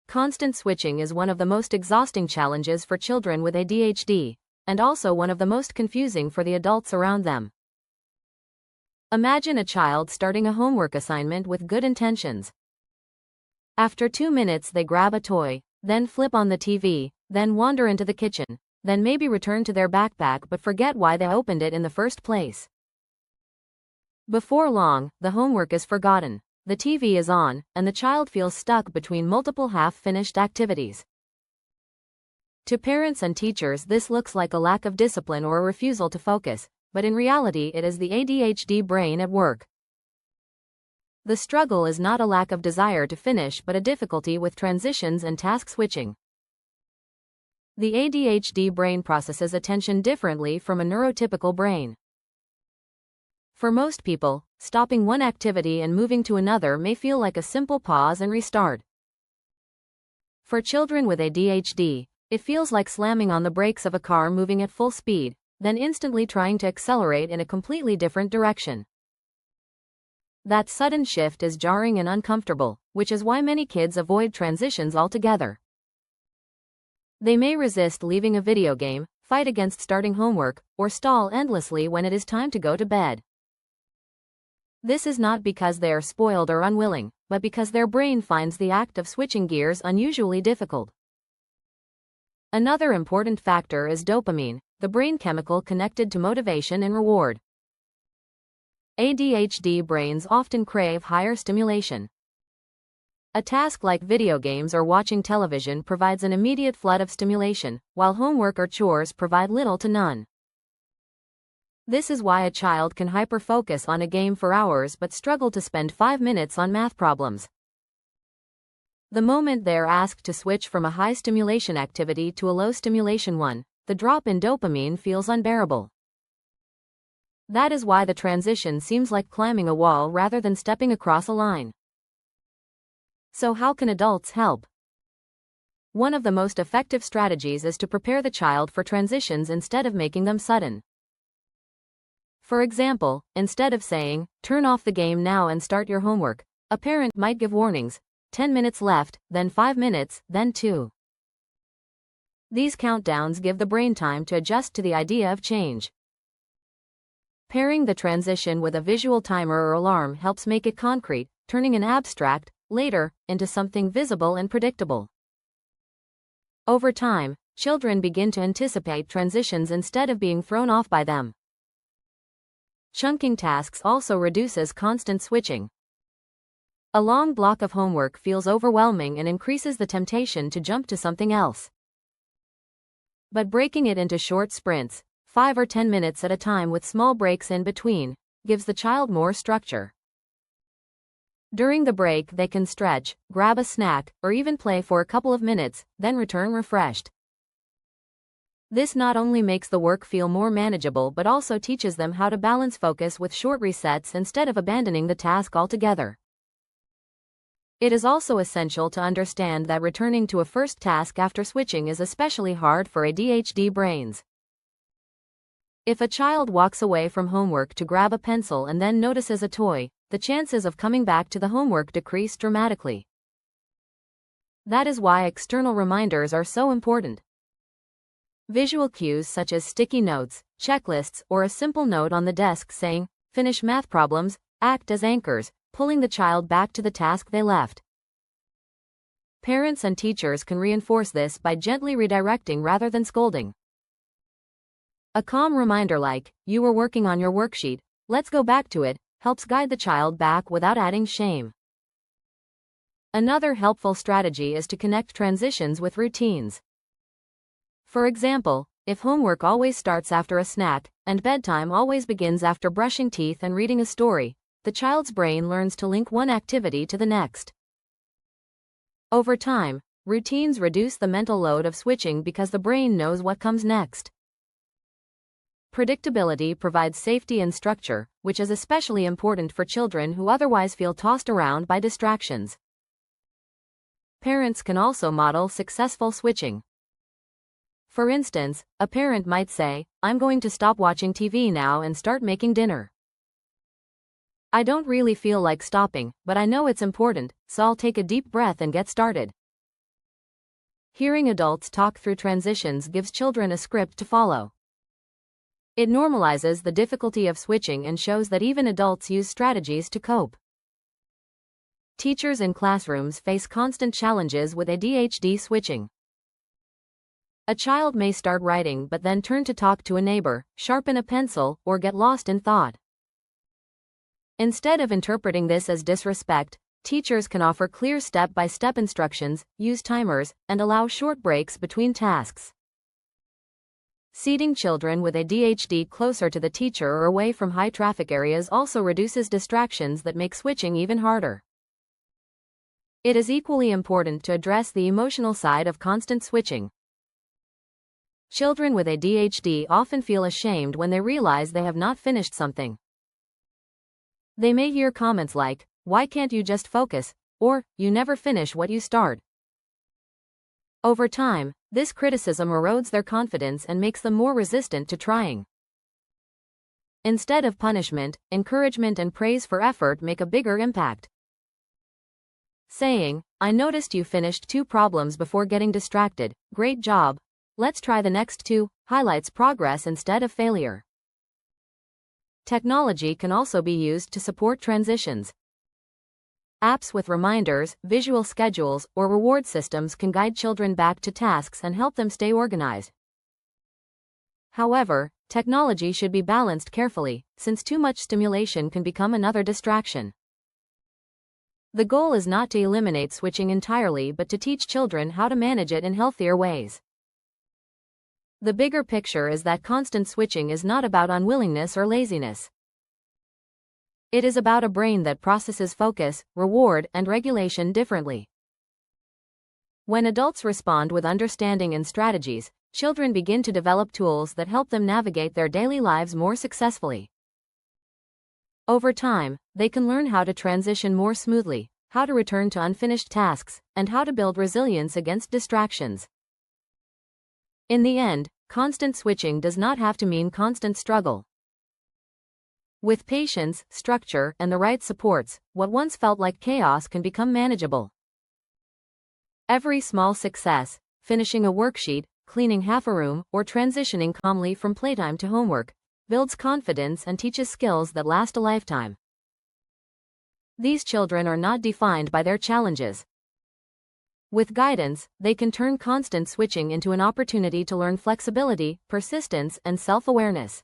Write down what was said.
Constant switching is one of the most exhausting challenges for children with ADHD, and also one of the most confusing for the adults around them. Imagine a child starting a homework assignment with good intentions. After 2 minutes, they grab a toy, then flip on the TV, then wander into the kitchen, then maybe return to their backpack but forget why they opened it in the first place. Before long, the homework is forgotten, the TV is on, and the child feels stuck between multiple half-finished activities. To parents and teachers, this looks like a lack of discipline or a refusal to focus, but in reality it is the ADHD brain at work. The struggle is not a lack of desire to finish but a difficulty with transitions and task switching. The ADHD brain processes attention differently from a neurotypical brain. For most people, stopping one activity and moving to another may feel like a simple pause and restart. For children with ADHD, it feels like slamming on the brakes of a car moving at full speed, then instantly trying to accelerate in a completely different direction. That sudden shift is jarring and uncomfortable, which is why many kids avoid transitions altogether. They may resist leaving a video game, fight against starting homework, or stall endlessly when it is time to go to bed. This is not because they are spoiled or unwilling, but because their brain finds the act of switching gears unusually difficult. Another important factor is dopamine, the brain chemical connected to motivation and reward. ADHD brains often crave higher stimulation. A task like video games or watching television provides an immediate flood of stimulation, while homework or chores provide little to none. This is why a child can hyper-focus on a game for hours but struggle to spend 5 minutes on math problems. The moment they are asked to switch from a high-stimulation activity to a low-stimulation one, the drop in dopamine feels unbearable. That is why the transition seems like climbing a wall rather than stepping across a line. So how can adults help? One of the most effective strategies is to prepare the child for transitions instead of making them sudden. For example, instead of saying, "Turn off the game now and start your homework," a parent might give warnings, 10 minutes left, then 5 minutes, then 2. These countdowns give the brain time to adjust to the idea of change. Pairing the transition with a visual timer or alarm helps make it concrete, turning an abstract, later, into something visible and predictable. Over time, children begin to anticipate transitions instead of being thrown off by them. Chunking tasks also reduces constant switching. A long block of homework feels overwhelming and increases the temptation to jump to something else. But breaking it into short sprints, 5 or 10 minutes at a time with small breaks in between, gives the child more structure. During the break, they can stretch, grab a snack, or even play for a couple of minutes, then return refreshed. This not only makes the work feel more manageable but also teaches them how to balance focus with short resets instead of abandoning the task altogether. It is also essential to understand that returning to a first task after switching is especially hard for ADHD brains. If a child walks away from homework to grab a pencil and then notices a toy, the chances of coming back to the homework decrease dramatically. That is why external reminders are so important. Visual cues such as sticky notes, checklists, or a simple note on the desk saying, "Finish math problems," act as anchors, pulling the child back to the task they left. Parents and teachers can reinforce this by gently redirecting rather than scolding. A calm reminder like, "You were working on your worksheet, let's go back to it," helps guide the child back without adding shame. Another helpful strategy is to connect transitions with routines. For example, if homework always starts after a snack, and bedtime always begins after brushing teeth and reading a story, the child's brain learns to link one activity to the next. Over time, routines reduce the mental load of switching because the brain knows what comes next. Predictability provides safety and structure, which is especially important for children who otherwise feel tossed around by distractions. Parents can also model successful switching. For instance, a parent might say, "I'm going to stop watching TV now and start making dinner. I don't really feel like stopping, but I know it's important, so I'll take a deep breath and get started." Hearing adults talk through transitions gives children a script to follow. It normalizes the difficulty of switching and shows that even adults use strategies to cope. Teachers in classrooms face constant challenges with ADHD switching. A child may start writing but then turn to talk to a neighbor, sharpen a pencil, or get lost in thought. Instead of interpreting this as disrespect, teachers can offer clear step-by-step instructions, use timers, and allow short breaks between tasks. Seating children with ADHD closer to the teacher or away from high-traffic areas also reduces distractions that make switching even harder. It is equally important to address the emotional side of constant switching. Children with ADHD often feel ashamed when they realize they have not finished something. They may hear comments like, "Why can't you just focus?" or "You never finish what you start." Over time, this criticism erodes their confidence and makes them more resistant to trying. Instead of punishment, encouragement and praise for effort make a bigger impact. Saying, "I noticed you finished 2 problems before getting distracted, great job. Let's try the next 2, highlights progress instead of failure. Technology can also be used to support transitions. Apps with reminders, visual schedules, or reward systems can guide children back to tasks and help them stay organized. However, technology should be balanced carefully, since too much stimulation can become another distraction. The goal is not to eliminate switching entirely but to teach children how to manage it in healthier ways. The bigger picture is that constant switching is not about unwillingness or laziness. It is about a brain that processes focus, reward, and regulation differently. When adults respond with understanding and strategies, children begin to develop tools that help them navigate their daily lives more successfully. Over time, they can learn how to transition more smoothly, how to return to unfinished tasks, and how to build resilience against distractions. In the end, constant switching does not have to mean constant struggle. With patience, structure, and the right supports, what once felt like chaos can become manageable. Every small success, finishing a worksheet, cleaning half a room, or transitioning calmly from playtime to homework, builds confidence and teaches skills that last a lifetime. These children are not defined by their challenges. With guidance, they can turn constant switching into an opportunity to learn flexibility, persistence, and self-awareness.